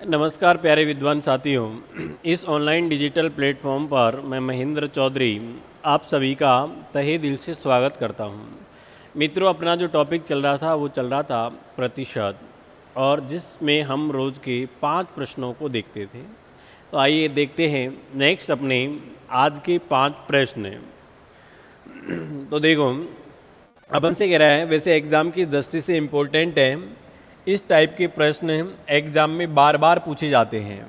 नमस्कार प्यारे विद्वान साथियों। इस ऑनलाइन डिजिटल प्लेटफॉर्म पर मैं महेंद्र चौधरी आप सभी का तहे दिल से स्वागत करता हूं। मित्रों, अपना जो टॉपिक चल रहा था वो चल रहा था प्रतिशत, और जिसमें हम रोज़ के 5 प्रश्नों को देखते थे। तो आइए देखते हैं नेक्स्ट अपने आज के 5 प्रश्न। तो देखो, अपन से कह रहा है, वैसे एग्ज़ाम की दृष्टि से इम्पोर्टेंट है। इस टाइप के प्रश्न एग्ज़ाम में बार बार पूछे जाते हैं,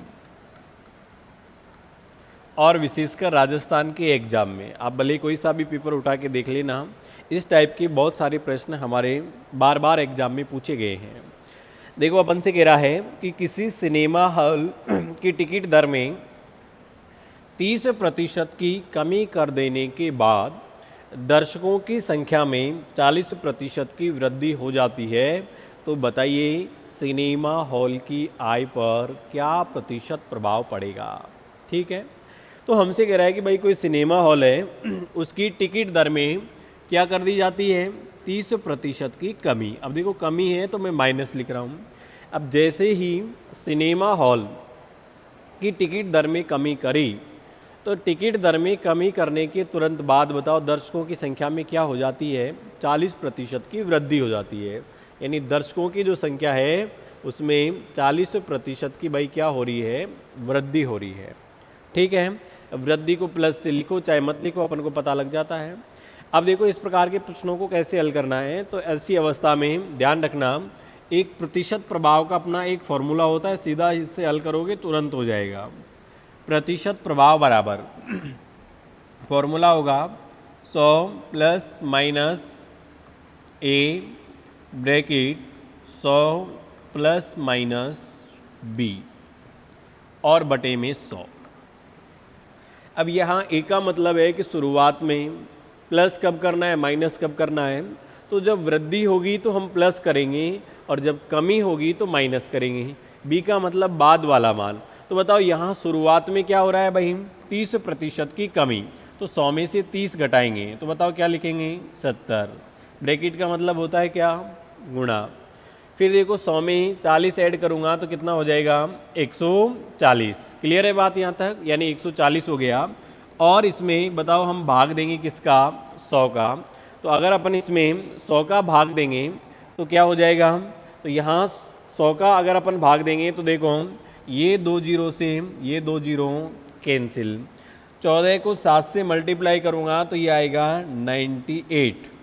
और विशेषकर राजस्थान के एग्ज़ाम में आप भले कोई सा भी पेपर उठा के देख लेना, इस टाइप के बहुत सारे प्रश्न हमारे बार बार एग्ज़ाम में पूछे गए हैं। देखो, अपन से कह रहा है कि किसी सिनेमा हॉल की टिकट दर में 30% की कमी कर देने के बाद दर्शकों की संख्या में 40% की वृद्धि हो जाती है। तो बताइए, सिनेमा हॉल की आय पर क्या प्रतिशत प्रभाव पड़ेगा। ठीक है, तो हमसे कह रहा है कि भाई कोई सिनेमा हॉल है, उसकी टिकट दर में क्या कर दी जाती है, 30% की कमी। अब देखो, कमी है तो मैं माइनस लिख रहा हूँ। अब जैसे ही सिनेमा हॉल की टिकट दर में कमी करी, तो टिकट दर में कमी करने के तुरंत बाद बताओ दर्शकों की संख्या में क्या हो जाती है, 40% की वृद्धि हो जाती है। यानी दर्शकों की जो संख्या है उसमें 40% की भाई क्या हो रही है, वृद्धि हो रही है। ठीक है, वृद्धि को प्लस से लिखो चाहे मत लिखो, अपन को पता लग जाता है। अब देखो, इस प्रकार के प्रश्नों को कैसे हल करना है। तो ऐसी अवस्था में ध्यान रखना, एक प्रतिशत प्रभाव का अपना एक फॉर्मूला होता है, सीधा इससे हल करोगे तुरंत हो जाएगा। प्रतिशत प्रभाव बराबर फॉर्मूला होगा 100 plus minus A bracket 100 plus minus B और बटे में 100। अब यहाँ ए का मतलब है कि शुरुआत में प्लस कब करना है, माइनस कब करना है। तो जब वृद्धि होगी तो हम प्लस करेंगे, और जब कमी होगी तो माइनस करेंगे। बी का मतलब बाद वाला मान। तो बताओ, यहाँ शुरुआत में क्या हो रहा है भाई, 30% की कमी। तो 100 में से 30 घटाएंगे, तो बताओ क्या लिखेंगे, 70। ब्रैकेट का मतलब होता है क्या, गुणा। फिर देखो, 100 में 40 ऐड करूँगा तो कितना हो जाएगा, 140। क्लियर है बात यहाँ तक, यानी 140 हो गया। और इसमें बताओ हम भाग देंगे किसका, 100 का। तो अगर अपन इसमें 100 का भाग देंगे तो क्या हो जाएगा, तो यहाँ 100 का अगर अपन भाग देंगे तो देखो, ये 2 जीरो से ये 2 जीरो कैंसिल। 14 को 7 से मल्टीप्लाई करूँगा तो ये आएगा 98।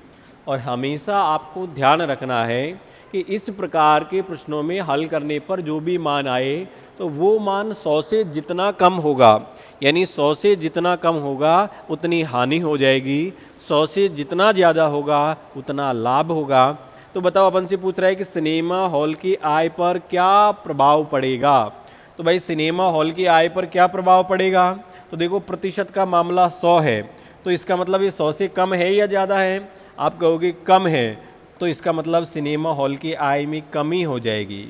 और हमेशा आपको ध्यान रखना है कि इस प्रकार के प्रश्नों में हल करने पर जो भी मान आए, तो वो मान 100 से जितना कम होगा, यानी 100 से जितना कम होगा उतनी हानि हो जाएगी, 100 से जितना ज़्यादा होगा उतना लाभ होगा। तो बताओ, अपन से पूछ रहा है कि सिनेमा हॉल की आय पर क्या प्रभाव पड़ेगा। तो भाई, सिनेमा हॉल की आय पर क्या प्रभाव पड़ेगा। तो देखो, प्रतिशत का मामला 100 है, तो इसका मतलब ये 100 से कम है या ज़्यादा है। आप कहोगे कम है, तो इसका मतलब सिनेमा हॉल की आय में कमी हो जाएगी।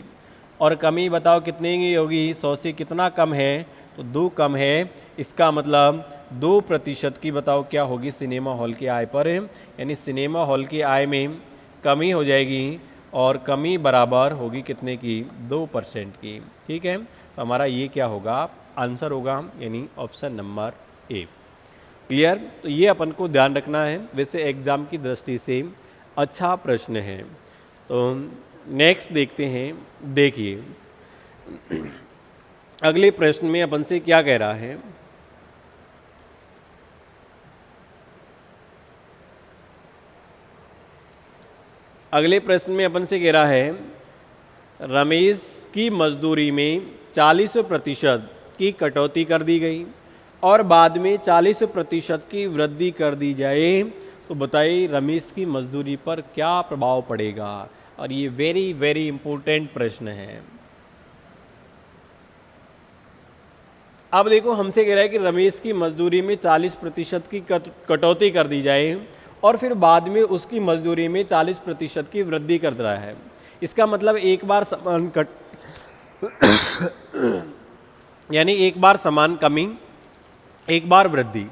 और कमी बताओ कितने की होगी, 100 से कितना कम है, तो 2 कम है। इसका मतलब 2% की बताओ क्या होगी सिनेमा हॉल की आय पर, यानी सिनेमा हॉल की आय में कमी हो जाएगी, और कमी बराबर होगी कितने की, 2% की। ठीक है, तो हमारा ये क्या होगा, आंसर होगा, यानी ऑप्शन नंबर ए। क्लियर। तो ये अपन को ध्यान रखना है, वैसे एग्ज़ाम की दृष्टि से अच्छा प्रश्न है। तो नेक्स्ट देखते हैं। देखिए, अगले प्रश्न में अपन से क्या कह रहा है। अगले प्रश्न में अपन से कह रहा है, रमेश की मजदूरी में 40% की कटौती कर दी गई और बाद में 40% की वृद्धि कर दी जाए, तो बताइए रमेश की मजदूरी पर क्या प्रभाव पड़ेगा। और ये वेरी वेरी इंपॉर्टेंट प्रश्न है। अब देखो, हमसे कह रहा है कि रमेश की मजदूरी में 40% की कटौती कर दी जाए और फिर बाद में उसकी मजदूरी में 40% की वृद्धि कर रहा है। इसका मतलब एक बार समान यानी एक बार समान कमी, एक बार वृद्धि।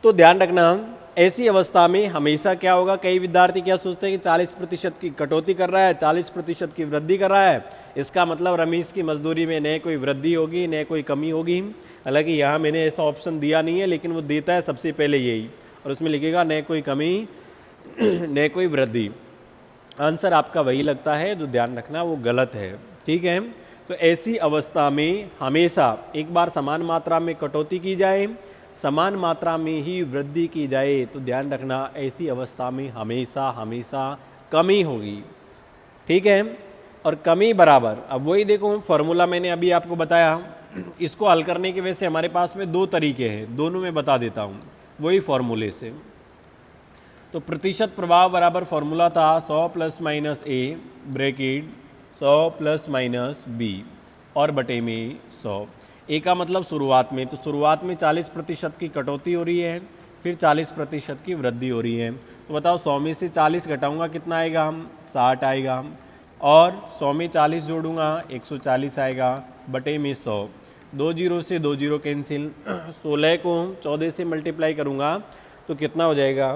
तो ध्यान रखना, ऐसी अवस्था में हमेशा क्या होगा, कई विद्यार्थी क्या सोचते हैं कि 40% की कटौती कर रहा है, 40% की वृद्धि कर रहा है, इसका मतलब रमेश की मजदूरी में न कोई वृद्धि होगी न कोई कमी होगी। हालांकि यहाँ मैंने ऐसा ऑप्शन दिया नहीं है, लेकिन वो देता है सबसे पहले यही, और उसमें लिखेगा न कोई कमी न कोई वृद्धि। आंसर आपका वही लगता है, जो ध्यान रखना वो गलत है। ठीक है, तो ऐसी अवस्था में हमेशा एक बार समान मात्रा में कटौती की जाए, समान मात्रा में ही वृद्धि की जाए, तो ध्यान रखना ऐसी अवस्था में हमेशा हमेशा कमी होगी। ठीक है, और कमी बराबर, अब वही देखो फॉर्मूला मैंने अभी आपको बताया, इसको हल करने के वैसे हमारे पास में दो तरीके हैं, दोनों में बता देता हूँ वही फॉर्मूले से। तो प्रतिशत प्रभाव बराबर फॉर्मूला था 100 plus minus A bracket 100 plus minus B और बटे में 100। ए का मतलब शुरुआत में, तो शुरुआत में 40% की कटौती हो रही है, फिर 40% की वृद्धि हो रही है। तो बताओ 100 में से 40 घटाऊंगा कितना आएगा, 60 आएगा, और 100 में 40 जोड़ूंगा 140 आएगा, बटे में 100। 2 जीरो से 2 जीरो कैंसिल, 16 को 14 से मल्टीप्लाई करूंगा तो कितना हो जाएगा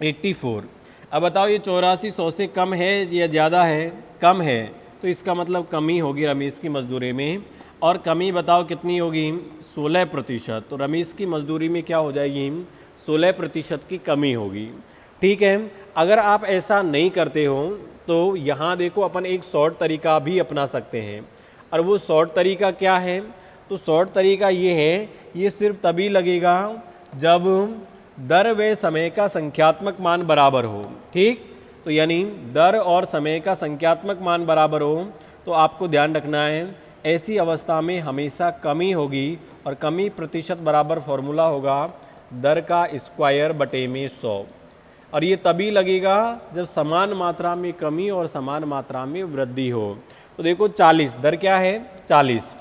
84। अब बताओ ये 84 100 से कम है या ज़्यादा है, कम है, तो इसका मतलब कमी होगी रमेश की मजदूरी में, और कमी बताओ कितनी होगी 16%। तो रमेश की मजदूरी में क्या हो जाएगी 16% की कमी होगी। ठीक है, अगर आप ऐसा नहीं करते हो तो यहाँ देखो अपन एक शॉर्ट तरीका भी अपना सकते हैं, और वो शॉर्ट तरीका क्या है, तो शॉर्ट तरीका ये है, ये सिर्फ तभी लगेगा जब दर व समय का संख्यात्मक मान बराबर हो। ठीक, तो यानी दर और समय का संख्यात्मक मान बराबर हो, तो आपको ध्यान रखना है ऐसी अवस्था में हमेशा कमी होगी, और कमी प्रतिशत बराबर फॉर्मूला होगा दर का स्क्वायर बटे में 100, और ये तभी लगेगा जब समान मात्रा में कमी और समान मात्रा में वृद्धि हो। तो देखो 40, दर क्या है 40,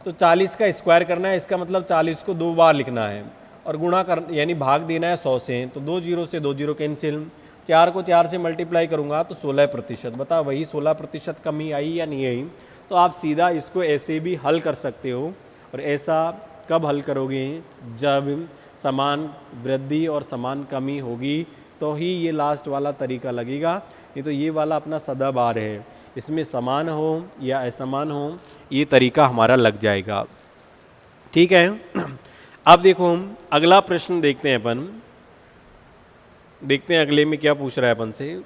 तो 40 का स्क्वायर करना है, इसका मतलब 40 को 2 बार लिखना है, और गुणा कर यानी भाग देना है 100 से, तो 2 जीरो से 2 जीरो कैंसिल, 4 को 4 से मल्टीप्लाई करूंगा तो 16%। बताओ वही 16% कमी आई या नहीं आई। तो आप सीधा इसको ऐसे भी हल कर सकते हो, और ऐसा कब हल करोगे, जब समान वृद्धि और समान कमी होगी, तो ही ये लास्ट वाला तरीका लगेगा। नहीं तो ये वाला अपना सदाबहार है, इसमें समान हो या असमान हो ये तरीका हमारा लग जाएगा। ठीक है, अब देखो अगला प्रश्न देखते हैं अपन, देखते हैं अगले में क्या पूछ रहा है अपन से।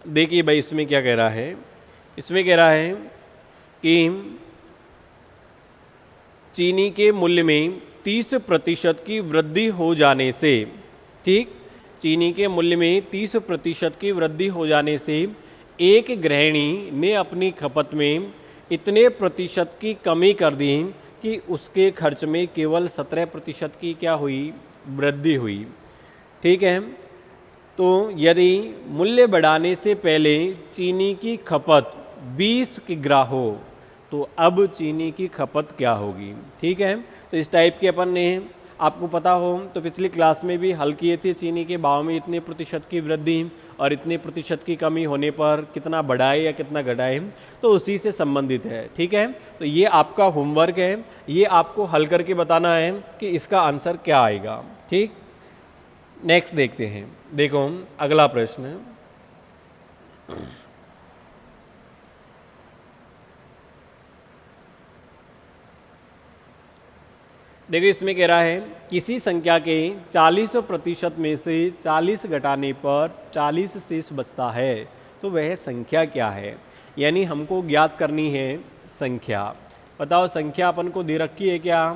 देखिए भाई इसमें क्या कह रहा है, इसमें कह रहा है कि चीनी के मूल्य में 30% की वृद्धि हो जाने से, ठीक, चीनी के मूल्य में 30% की वृद्धि हो जाने से एक गृहिणी ने अपनी खपत में इतने प्रतिशत की कमी कर दी कि उसके खर्च में केवल 17% की क्या हुई, वृद्धि हुई। ठीक है, तो यदि मूल्य बढ़ाने से पहले चीनी की खपत 20 किग्रा हो, तो अब चीनी की खपत क्या होगी। ठीक है, तो इस टाइप के अपन ने, आपको पता हो तो पिछली क्लास में भी हल किए थे, चीनी के भाव में इतने प्रतिशत की वृद्धि और इतने प्रतिशत की कमी होने पर कितना बढ़ाए या कितना घटाए, तो उसी से संबंधित है। ठीक है, तो ये आपका होमवर्क है, ये आपको हल करके बताना है कि इसका आंसर क्या आएगा। ठीक, नेक्स्ट देखते हैं, देखो अगला प्रश्न। देखो इसमें कह रहा है किसी संख्या के 40% में से 40 घटाने पर 40 शेष बचता है, तो वह संख्या क्या है। यानी हमको ज्ञात करनी है संख्या। बताओ संख्या अपन को दे रखी है क्या,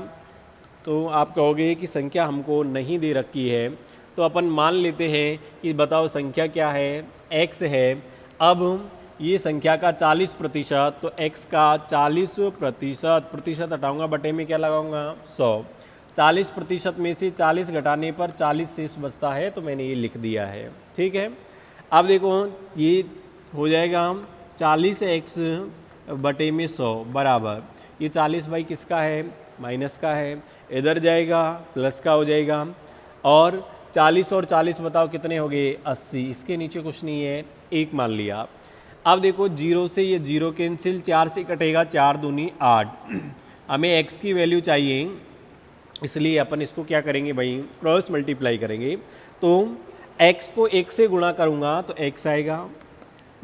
तो आप कहोगे कि संख्या हमको नहीं दे रखी है, तो अपन मान लेते हैं कि बताओ संख्या क्या है, x है। अब ये संख्या का 40%, तो x का 40%, प्रतिशत हटाऊंगा बटे में क्या लगाऊंगा 100। 40% में से 40 घटाने पर 40 शेष बचता है, तो मैंने ये लिख दिया है। ठीक है, अब देखो ये हो जाएगा 40x बटे में 100 बराबर, ये 40 भाई किसका है, माइनस का है, इधर जाएगा प्लस का हो जाएगा, और 40 और 40 बताओ कितने हो गए 80, इसके नीचे कुछ नहीं है, 1 मान लिया। अब देखो 0 से ये 0 कैंसिल, 4 से कटेगा 4 दूनी 8। हमें x की वैल्यू चाहिए, इसलिए अपन इसको क्या करेंगे भाई, क्रॉस मल्टीप्लाई करेंगे। तो x को 1 से गुणा करूँगा तो x आएगा,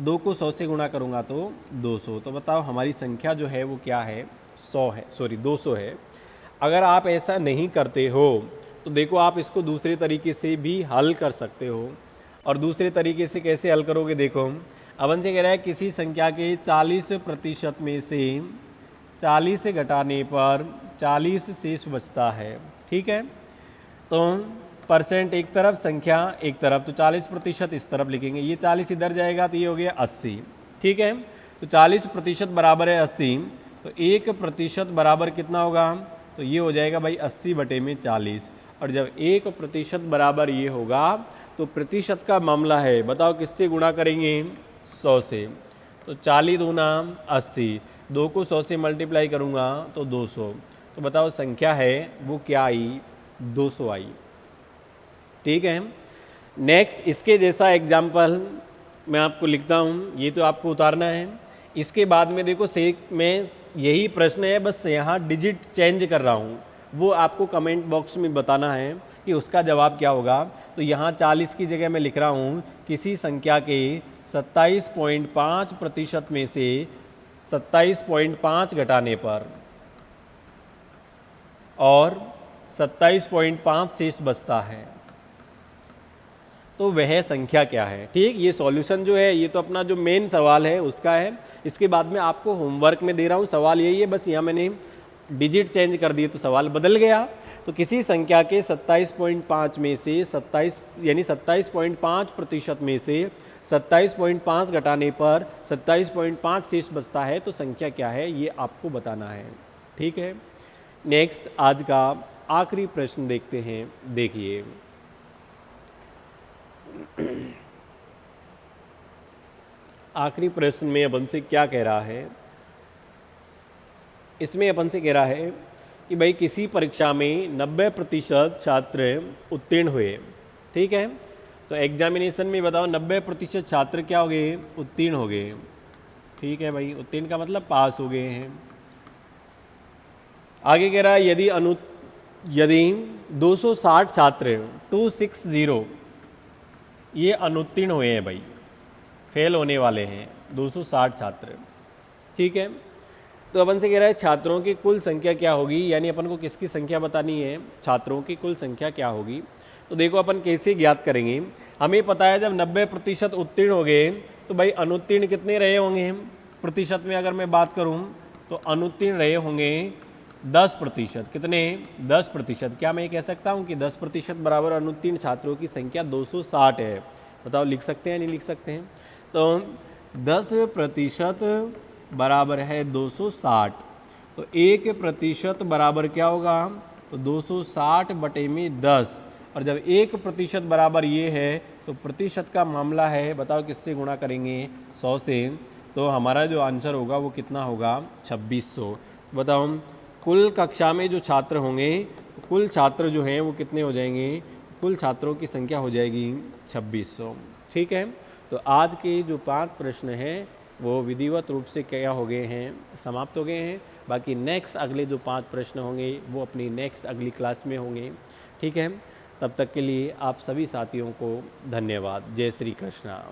2 को 100 से गुणा करूँगा तो 200। तो बताओ हमारी संख्या जो है वो क्या है, 100 है, सॉरी 200 है। अगर आप ऐसा नहीं करते हो तो देखो आप इसको दूसरे तरीके से भी हल कर सकते हो। और दूसरे तरीके से कैसे हल करोगे, देखो अपन से कह रहा है किसी संख्या के 40% में से 40 से घटाने पर 40 शेष बचता है। ठीक है, तो परसेंट एक तरफ, संख्या एक तरफ, तो 40% इस तरफ लिखेंगे। ये 40 इधर जाएगा तो ये हो गया 80। ठीक है, तो 40% बराबर है 80, तो 1% बराबर कितना होगा, तो ये हो जाएगा भाई 80/40। और जब 1% बराबर ये होगा तो प्रतिशत का मामला है, बताओ किससे गुणा करेंगे, 100 से। तो 40 दूना 80, 2 को 100 से मल्टीप्लाई करूँगा तो 200। तो बताओ संख्या है वो क्या आई, 200 आई। ठीक है, नेक्स्ट इसके जैसा एग्जाम्पल मैं आपको लिखता हूँ, ये तो आपको उतारना है। इसके बाद में देखो सेक में यही प्रश्न है, बस यहाँ डिजिट चेंज कर रहा हूँ, वो आपको कमेंट बॉक्स में बताना है कि उसका जवाब क्या होगा। तो यहाँ 40 की जगह मैं लिख रहा हूँ किसी संख्या के 27.5% में से 27.5 घटाने पर और 27.5 शेष बचता है, तो वह संख्या क्या है। ठीक, ये सॉल्यूशन जो है ये तो अपना जो मेन सवाल है उसका है। इसके बाद में आपको होमवर्क में दे रहा हूँ, सवाल यही है, बस यहाँ मैंने डिजिट चेंज कर दिए तो सवाल बदल गया। तो किसी संख्या के 27.5 में से 27 यानी 27.5% में से 27.5 घटाने पर 27.5 शेष बचता है, तो संख्या क्या है ये आपको बताना है। ठीक है, नेक्स्ट आज का आखिरी प्रश्न देखते हैं। देखिए आखिरी प्रश्न में अपन से क्या कह रहा है, इसमें अपन से कह रहा है कि भाई किसी परीक्षा में 90% छात्र उत्तीर्ण हुए। ठीक है, तो एग्जामिनेशन में बताओ 90% छात्र क्या हो गए, उत्तीर्ण हो गए। ठीक है भाई, उत्तीर्ण का मतलब पास हो गए हैं। आगे कह रहा है यदि 260 छात्र 260 ये अनुत्तीर्ण हुए हैं भाई, फेल होने वाले हैं 260 छात्र। ठीक है, तो अपन से कह रहा है छात्रों की कुल संख्या क्या होगी, यानी अपन को किसकी संख्या बतानी है, छात्रों की कुल संख्या क्या होगी। तो देखो अपन कैसे ज्ञात करेंगे, हमें पता है जब 90% उत्तीर्ण हो गए तो भाई अनुत्तीर्ण कितने रहे होंगे, प्रतिशत में अगर मैं बात करूं तो अनुत्तीर्ण रहे होंगे 10%। कितने, 10%। क्या मैं कह सकता हूं कि 10% बराबर अनुत्तीर्ण छात्रों की संख्या 260 है। बताओ लिख सकते हैं नहीं लिख सकते हैं। तो 10% बराबर है 260, तो 1% बराबर क्या होगा, तो 260/10। और जब 1% बराबर ये है तो प्रतिशत का मामला है, बताओ किससे गुणा करेंगे, 100 से। तो हमारा जो आंसर होगा वो कितना होगा, 2600। बताओ कुल कक्षा में जो छात्र होंगे, कुल छात्र जो हैं वो कितने हो जाएंगे, कुल छात्रों की संख्या हो जाएगी 2600। ठीक है, तो आज के जो 5 प्रश्न हैं वो विधिवत रूप से क्या हो गए हैं, समाप्त हो गए हैं। बाकी नेक्स्ट अगले जो 5 प्रश्न होंगे वो अपनी नेक्स्ट अगली क्लास में होंगे। ठीक है, तब तक के लिए आप सभी साथियों को धन्यवाद। जय श्री कृष्णा।